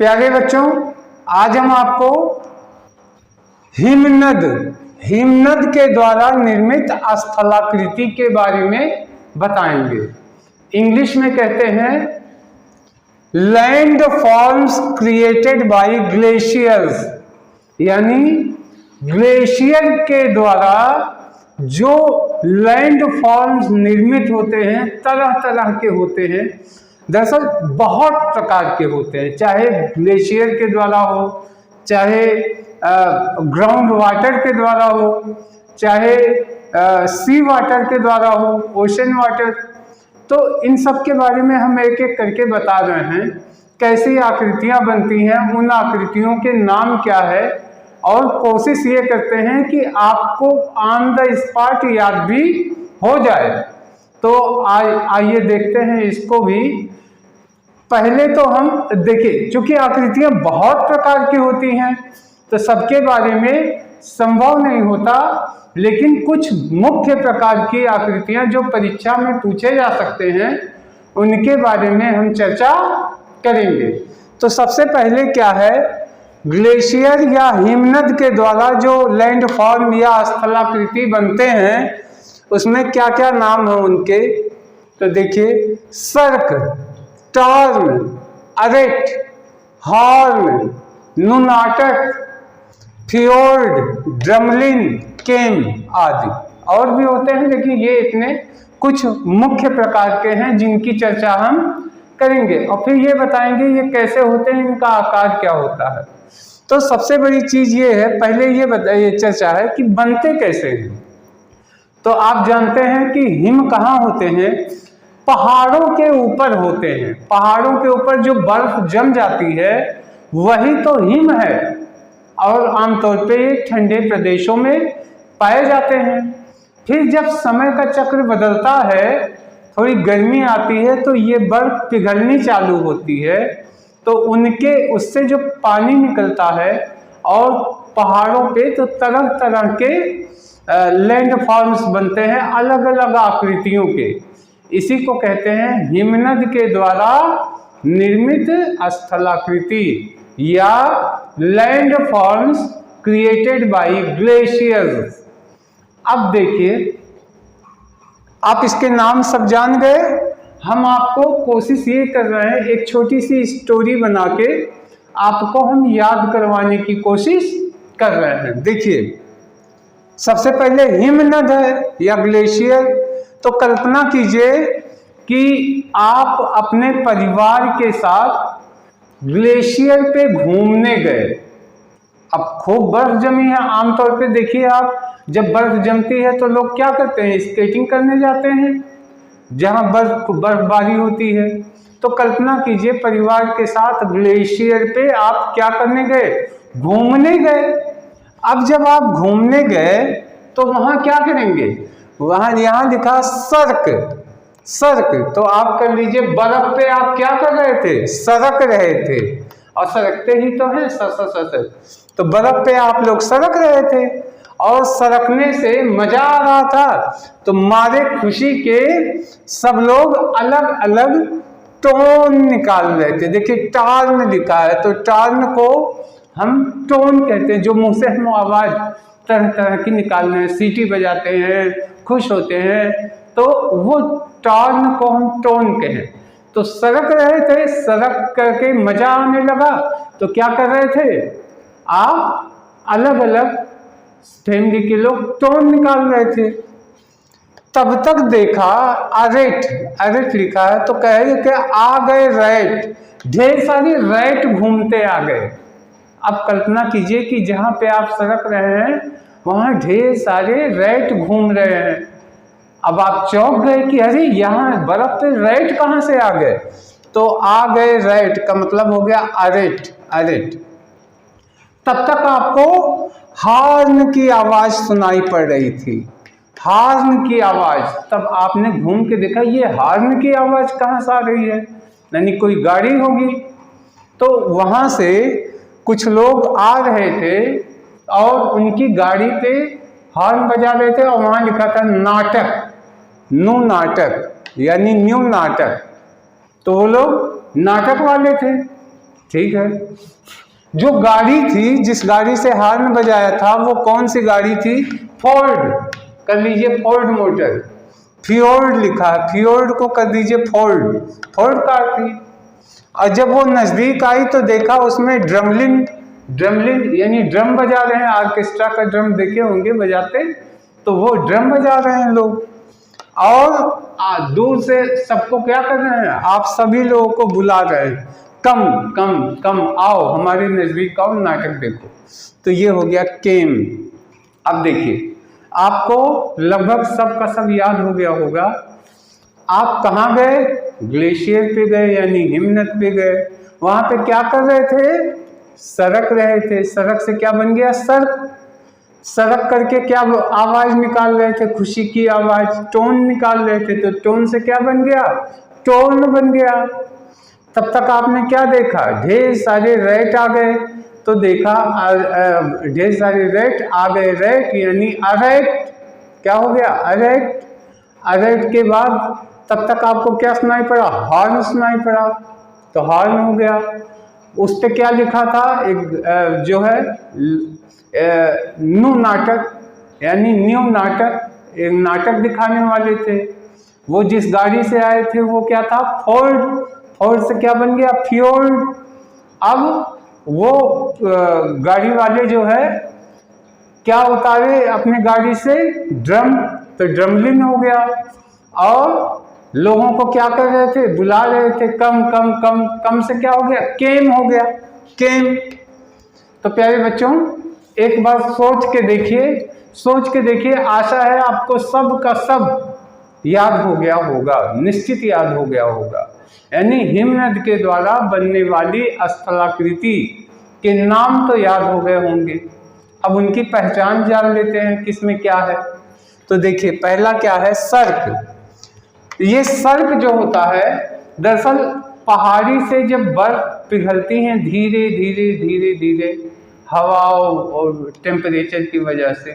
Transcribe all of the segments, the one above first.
प्यारे बच्चों, आज हम आपको हिमनद के द्वारा निर्मित स्थलाकृति के बारे में बताएंगे। इंग्लिश में कहते हैं land forms created by glaciers, यानी ग्लेशियर के द्वारा जो लैंड फॉर्म्स निर्मित होते हैं, तरह तरह के होते हैं। दरअसल बहुत प्रकार के होते हैं, चाहे ग्लेशियर के द्वारा हो, चाहे ग्राउंड वाटर के द्वारा हो, चाहे सी वाटर के द्वारा हो, ओशन वाटर। तो इन सब के बारे में हम एक एक करके बता रहे हैं, कैसी आकृतियां बनती हैं, उन आकृतियों के नाम क्या है, और कोशिश ये करते हैं कि आपको ऑन द स्पॉट याद भी हो जाए। तो आइए देखते हैं इसको भी। पहले तो हम देखिए, चूंकि आकृतियां बहुत प्रकार की होती हैं तो सबके बारे में संभव नहीं होता, लेकिन कुछ मुख्य प्रकार की आकृतियां जो परीक्षा में पूछे जा सकते हैं उनके बारे में हम चर्चा करेंगे। तो सबसे पहले क्या है, ग्लेशियर या हिमनद के द्वारा जो लैंड फॉर्म या स्थलाकृति बनते हैं उसमें क्या क्या नाम है उनके। तो देखिए, सर्क, turn, अरेट, horn, nunatak, fjord, drumlin, केम आदि और भी होते हैं, लेकिन ये इतने कुछ मुख्य प्रकार के हैं जिनकी चर्चा हम करेंगे और फिर ये बताएंगे ये कैसे होते हैं, इनका आकार क्या होता है। तो सबसे बड़ी चीज ये है, पहले ये चर्चा है कि बनते कैसे हैं। तो आप जानते हैं कि हिम कहाँ होते हैं, पहाड़ों के ऊपर होते हैं। पहाड़ों के ऊपर जो बर्फ जम जाती है वही तो हिम है, और आमतौर पे ये ठंडे प्रदेशों में पाए जाते हैं। फिर जब समय का चक्र बदलता है, थोड़ी गर्मी आती है, तो ये बर्फ पिघलनी चालू होती है, तो उससे जो पानी निकलता है और पहाड़ों पे तो तरह तरह के लैंड फॉर्म्स बनते हैं, अलग अलग आकृतियों के। इसी को कहते हैं हिमनद के द्वारा निर्मित स्थलाकृति या land forms created by glaciers. अब देखिए, आप इसके नाम सब जान गए। हम आपको कोशिश ये कर रहे हैं, एक छोटी सी स्टोरी बना के आपको हम याद करवाने की कोशिश कर रहे हैं। देखिए, सबसे पहले हिमनद है या ग्लेशियर। तो कल्पना कीजिए कि आप अपने परिवार के साथ ग्लेशियर पे घूमने गए। अब खूब बर्फ जमी है, आमतौर पे देखिए आप जब बर्फ जमती है तो लोग क्या करते हैं, स्केटिंग करने जाते हैं जहां बर्फबारी होती है। तो कल्पना कीजिए परिवार के साथ ग्लेशियर पे आप क्या करने गए, घूमने गए। अब जब आप घूमने गए तो वहां क्या करेंगे, वहां यहां लिखा सर्क, तो आप कर लीजिए बर्फ पे आप क्या कर रहे थे, सरक रहे थे, और सरकते ही तो हैं सर। तो बर्फ पे आप लोग सरक रहे थे और सरकने से मजा आ रहा था, तो मारे खुशी के सब लोग अलग अलग टोन निकाल रहे थे। देखिए टर्न लिखा है, तो टर्न को हम टोन कहते हैं, जो मुंह से हम आवाज तरह तरह की निकाल रहे हैं, सीटी बजाते हैं, खुश होते हैं, तो वो टर्न को हम टोन कहें। तो सरक रहे थे, सरक करके मजा आने लगा, तो क्या कर रहे थे, आप अलग अलग फैमिली के लोग टोन निकाल रहे थे। तब तक देखा अरेट लिखा है, तो कहे कि आ गए रैट, ढेर सारी रैट घूमते आ गए। अब कल्पना कीजिए कि जहां पे आप सरक रहे हैं वहां ढेर सारे रैट घूम रहे हैं। अब आप चौंक गए कि अरे यहाँ बर्फ पे रैट कहाँ से आ गए। तो आ गए रैट का मतलब हो गया अरेट। तब तक आपको हॉर्न की आवाज सुनाई पड़ रही थी, हॉर्न की आवाज। तब आपने घूम के देखा ये हॉर्न की आवाज कहाँ से आ रही है, यानी कोई गाड़ी होगी। तो वहां से कुछ लोग आ रहे थे और उनकी गाड़ी पे हॉर्न बजा रहे थे, और वहां लिखा था नाटक यानी न्यू नाटक। तो वो लोग नाटक वाले थे। ठीक है। जो गाड़ी थी, जिस गाड़ी से हॉर्न बजाया था, वो कौन सी गाड़ी थी? फोर्ड। कर लीजिए फोर्ड मोटर। फियोर्ड लिखा है, फियोर्ड को कर दीजिए फोर्ड। फोर्ड कार थी। और जब वो नजदीक आई तो देखा उसमें ड्रमलिन, ड्रमलिन यानी ड्रम बजा रहे हैं। ऑर्केस्ट्रा का ड्रम देखे होंगे बजाते, तो वो ड्रम बजा रहे हैं लोग। और दूर से सबको क्या कर रहे हैं? आप सभी लोगों को बुला रहे हैं, कम कम कम आओ, हमारे नजदीक आओ, नाटक देखो। तो ये हो गया केम। अब देखिए, आपको लगभग सब का सब याद हो गया होगा। आप कहाँ गए? ग्लेशियर पे गए, यानी हिमनद पे गए। वहां पे क्या कर रहे थे? सरक रहे थे। सरक से क्या बन गया? सर्क। सरक करके क्या आवाज निकाल रहे थे? खुशी की आवाज, टोन निकाल रहे थे। तो टोन से क्या बन गया? टोन बन गया। तब तक आपने क्या देखा? ढेर सारे रैट आ गए। तो देखा ढेर सारे रैट आ गए। रैट यानी अरैट। क्या हो गया? अरैट। अरैट के बाद तब तक आपको क्या सुनाई पड़ा? हॉर्न सुनाई पड़ा। तो हॉर्न हो गया। उस पे क्या लिखा था? एक जो है न्यू नाटक, यानी न्यू नाटक, एक नाटक दिखाने वाले थे। वो जिस गाड़ी से आए थे वो क्या था? फोर्ड। फोर्ड से क्या बन गया? फियोर्ड। अब वो गाड़ी वाले जो है क्या उतारे अपने गाड़ी से? ड्रम। तो ड्रमलिन हो गया। और लोगों को क्या कर रहे थे? बुला रहे थे, कम कम कम। कम से क्या हो गया? केम हो गया। केम। तो प्यारे बच्चों, एक बार सोच के देखिए, सोच के देखिए। आशा है आपको सब का सब याद हो गया होगा, निश्चित याद हो गया होगा। यानी हिमनद के द्वारा बनने वाली स्थलाकृति के नाम तो याद हो गए होंगे। अब उनकी पहचान जान लेते हैं, किसमें क्या है। तो देखिए, पहला क्या है? सर्क। ये सर्क जो होता है, दरअसल पहाड़ी से जब बर्फ पिघलती है धीरे धीरे धीरे धीरे हवा और टेम्परेचर की वजह से,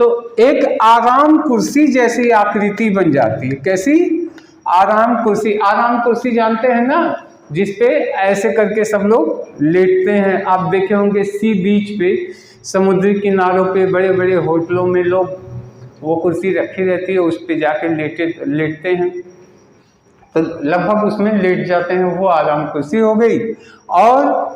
तो एक आराम कुर्सी जैसी आकृति बन जाती है। कैसी? आराम कुर्सी। आराम कुर्सी जानते हैं ना, जिसपे ऐसे करके सब लोग लेटते हैं। आप देखे होंगे सी बीच पे, समुद्री किनारों पे, बड़े बड़े होटलों में लोग वो कुर्सी रखी रहती है, उस पे जाके लेटते हैं। तो लगभग उसमें लेट जाते हैं। वो आराम कुर्सी हो गई। और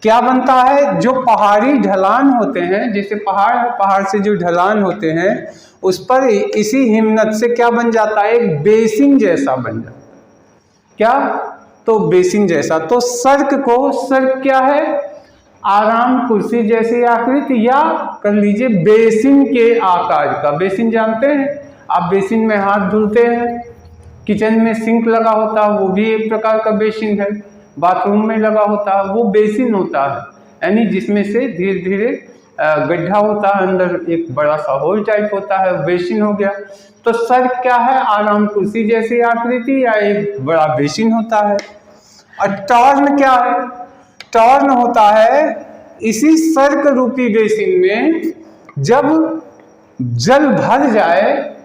क्या बनता है? जो पहाड़ी ढलान होते हैं, जैसे पहाड़ से जो ढलान होते हैं, उस पर इसी हिमनद से क्या बन जाता है? एक बेसिन जैसा बन जाता है। क्या? तो बेसिन जैसा। तो सर्क क्या है? आराम कुर्सी जैसी आकृति, या कर लीजिए बेसिन के आकार का। बेसिन जानते हैं आप? बेसिन में हाथ धुलते हैं। किचन में सिंक लगा होता है, वो भी एक प्रकार का बेसिन है। बाथरूम में लगा होता है, वो बेसिन होता है, यानी जिसमें से धीरे धीरे गड्ढा होता है, अंदर एक बड़ा सा होल टाइप होता है, बेसिन हो गया। तो सर्क क्या है? आराम कुर्सी जैसी आकृति या एक बड़ा बेसिन होता है। और टॉर्न क्या है? टॉर्न होता है इसी सर्क रूपी बेसिन में जब जल भर जाए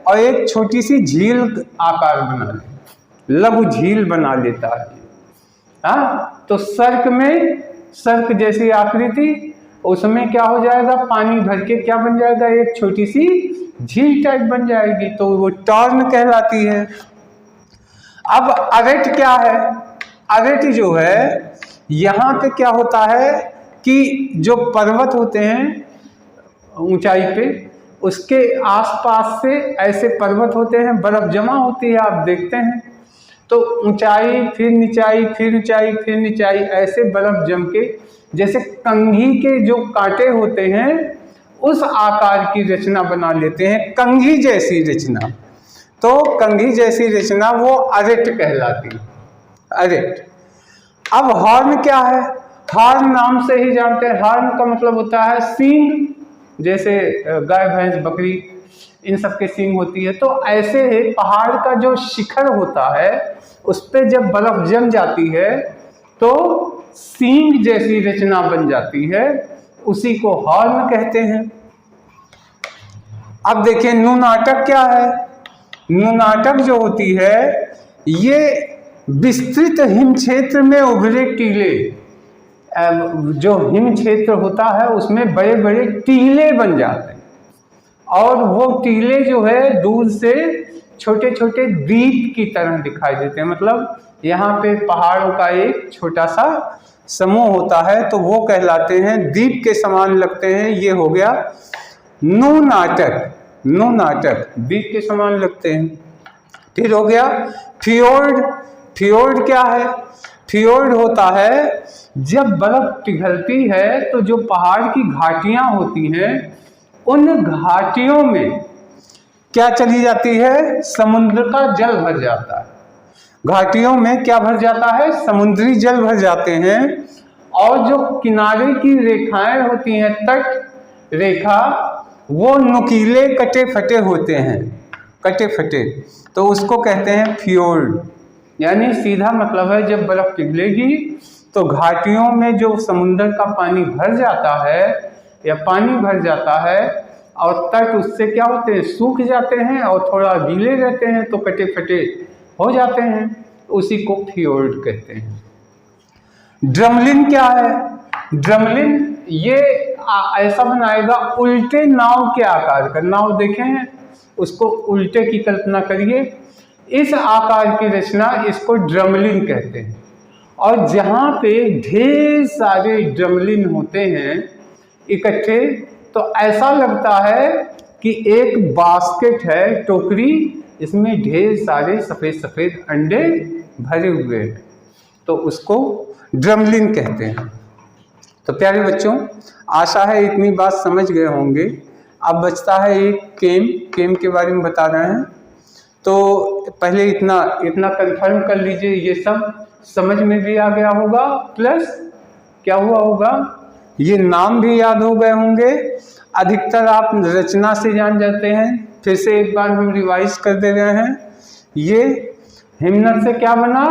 और एक छोटी सी झील आकार बना ले, लघु झील बना लेता है। हाँ, तो सर्क में, सर्क जैसी आकृति, उसमें क्या हो जाएगा? पानी भर के क्या बन जाएगा? एक छोटी सी झील टाइप बन जाएगी, तो वो टॉर्न कहलाती है। अब अरेट क्या है? अरेट जो है, यहाँ पे क्या होता है कि जो पर्वत होते हैं ऊंचाई पे, उसके आसपास से ऐसे पर्वत होते हैं, बर्फ जमा होती है, आप देखते हैं। तो ऊंचाई फिर नीचाई, फिर ऊंचाई फिर नीचाई, ऐसे बर्फ जम के जैसे कंघी के जो कांटे होते हैं उस आकार की रचना बना लेते हैं, कंघी जैसी रचना। तो कंघी जैसी रचना वो अरेट कहलाती है। अरेट। अब हॉर्न क्या है? हॉर्न नाम से ही जानते हैं। हॉर्न का मतलब होता है सींग, जैसे गाय भैंस बकरी इन सब के सींग होती है। तो ऐसे ही पहाड़ का जो शिखर होता है उस पे जब बर्फ जम जाती है तो सींग जैसी रचना बन जाती है, उसी को हॉर्न कहते हैं। अब देखिए नुनाटक क्या है? नुनाटक जो होती है, ये विस्तृत हिम क्षेत्र में उभरे टीले, जो हिम क्षेत्र होता है उसमें बड़े बड़े टीले बन जाते हैं, और वो टीले जो है दूर से छोटे छोटे द्वीप की तरह दिखाई देते हैं। मतलब यहाँ पे पहाड़ों का एक छोटा सा समूह होता है तो वो कहलाते हैं, द्वीप के समान लगते हैं। ये हो गया नुनाटक, नुनाटक द्वीप के समान लगते हैं। फिर हो गया फियोर्ड। फियोर्ड क्या है? फियोर्ड होता है जब बर्फ पिघलती है तो जो पहाड़ की घाटियां होती हैं उन घाटियों में क्या चली जाती है? समुद्र का जल भर जाता है। घाटियों में क्या भर जाता है? समुद्री जल भर जाते हैं, और जो किनारे की रेखाएं होती हैं, तट रेखा, वो नुकीले कटे फटे होते हैं, कटे फटे, तो उसको कहते हैं फियोर्ड। यानी सीधा मतलब है जब बर्फ पिघलेगी तो घाटियों में जो समुद्र का पानी भर जाता है या पानी भर जाता है और तट उससे क्या होते हैं? सूख जाते हैं और थोड़ा गीले रहते हैं तो कटे फटे हो जाते हैं, उसी को फियोर्ड कहते हैं। ड्रमलिन क्या है? ड्रमलिन ये ऐसा बनाएगा उल्टे नाव के आकार का। नाव देखे हैं, उसको उल्टे की कल्पना करिए, इस आकार की रचना, इसको ड्रमलिन कहते हैं। और जहाँ पे ढेर सारे ड्रमलिन होते हैं इकट्ठे, तो ऐसा लगता है कि एक बास्केट है, टोकरी, इसमें ढेर सारे सफ़ेद सफ़ेद अंडे भरे हुए हैं, तो उसको ड्रमलिन कहते हैं। तो प्यारे बच्चों, आशा है इतनी बात समझ गए होंगे। अब बचता है एक केम। केम के बारे में बता रहे हैं, तो पहले इतना कंफर्म कर लीजिए, ये सब समझ में भी आ गया होगा, प्लस क्या हुआ होगा, ये नाम भी याद हो गए होंगे। अधिकतर आप रचना से जान जाते हैं। फिर से एक बार हम रिवाइज कर दे रहे हैं। ये हिमनद से क्या बना?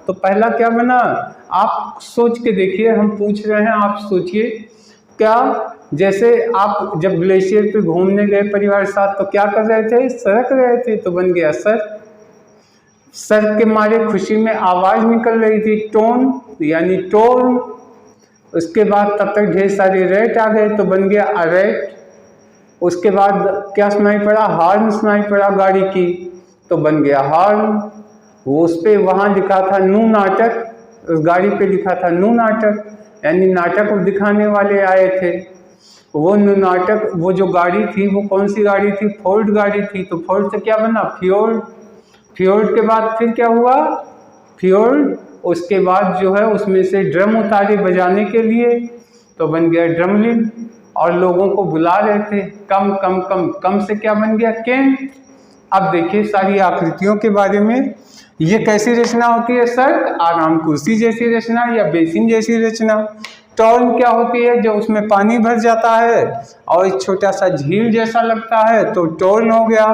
तो पहला क्या बना? आप सोच के देखिए, हम पूछ रहे हैं, आप सोचिए। क्या, जैसे आप जब ग्लेशियर पे घूमने गए परिवार के साथ तो क्या कर रहे थे? सरक रहे थे, तो बन गया सर। सर के मारे खुशी में आवाज निकल रही थी, टोन, यानी टोन। उसके बाद तब तक ढेर सारे रेट आ गए तो बन गया अरेट। उसके बाद क्या सुनाई पड़ा? हॉर्न सुनाई पड़ा गाड़ी की, तो बन गया हॉर्न। वो उस पर वहाँ लिखा था नू नाटक, उस गाड़ी पे लिखा था नू नाटक, यानी नाटक दिखाने वाले आए थे। वो नू नाटक, वो जो गाड़ी थी वो कौन सी गाड़ी थी? फोर्ड गाड़ी थी। तो फोर्ड से क्या बना? फियोर्ड। फियोर्ड के बाद फिर क्या हुआ? फियोर्ड। उसके बाद जो है उसमें से ड्रम उतारे बजाने के लिए, तो बन गया ड्रमलिन। और लोगों को बुला रहे थे, कम कम कम कम से क्या बन गया? केम। अब देखिए सारी आकृतियों के बारे में। ये कैसी रचना होती है? सर, आराम कुर्सी जैसी रचना या बेसिन जैसी रचना। टॉर्न क्या होती है? जो उसमें पानी भर जाता है और एक छोटा सा झील जैसा लगता है, तो टॉर्न हो गया।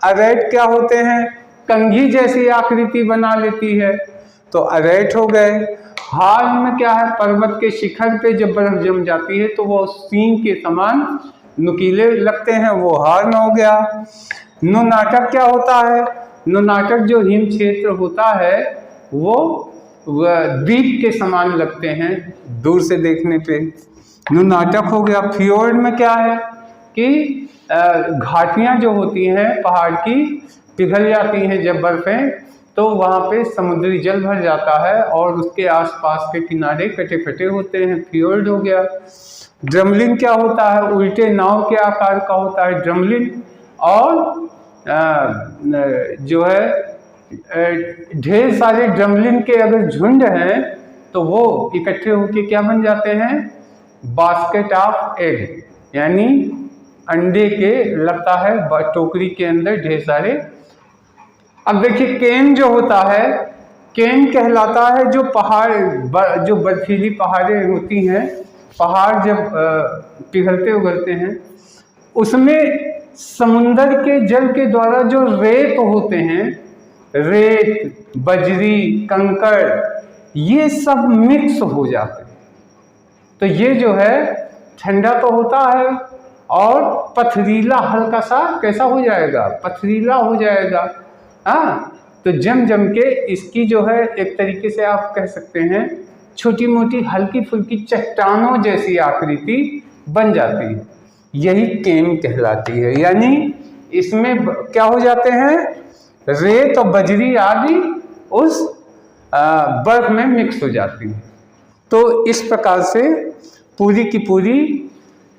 अरेट क्या होते हैं? कंघी जैसी आकृति बना लेती है, तो अरेट हो गए। हॉर्न में क्या है? पर्वत के शिखर पे जब बर्फ जम जाती है तो वो सींग के समान नुकीले लगते हैं, वो हॉर्न हो गया। नुनाटक क्या होता है? नुनाटक जो हिम क्षेत्र होता है वो द्वीप के समान लगते हैं दूर से देखने पे, नुनाटक हो गया। फियोर्ड में क्या है कि घाटियां जो होती हैं पहाड़ की पिघल जाती हैं जब बर्फें, तो वहाँ पे समुद्री जल भर जाता है और उसके आसपास के किनारे कटे फटे होते हैं, फियोर्ड हो गया। ड्रमलिन क्या होता है? उल्टे नाव के आकार का होता है ड्रमलिन। और जो है ढेर सारे ड्रमलिन के अगर झुंड हैं तो वो इकट्ठे होके क्या बन जाते हैं? बास्केट ऑफ एग, यानी अंडे के लगता है टोकरी के अंदर ढेर सारे। अब देखिए केन जो होता है, केन कहलाता है जो पहाड़, जो बर्फीली पहाड़ें होती हैं, पहाड़ जब पिघलते उगलते हैं उसमें समुंदर के जल के द्वारा जो रेत होते हैं, रेत, बजरी, कंकड़, ये सब मिक्स हो जाते हैं। तो ये जो है ठंडा तो होता है और पथरीला, हल्का सा कैसा हो जाएगा? पथरीला हो जाएगा। हाँ, तो जम जम के इसकी जो है एक तरीके से आप कह सकते हैं छोटी मोटी हल्की फुल्की चट्टानों जैसी आकृति बन जाती है, यही केम कहलाती है। यानी इसमें क्या हो जाते हैं, रेत और बजरी आदि उस बर्फ में मिक्स हो जाती है। तो इस प्रकार से पूरी की पूरी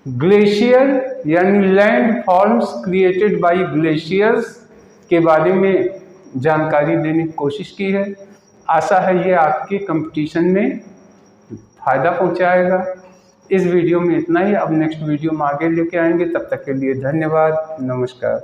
ग्लेशियर यानी land forms created by glaciers के बारे में जानकारी देने की कोशिश की है। आशा है ये आपके कंपटीशन में फ़ायदा पहुंचाएगा। इस वीडियो में इतना ही। अब नेक्स्ट वीडियो में आगे लेके आएंगे। तब तक के लिए धन्यवाद, नमस्कार।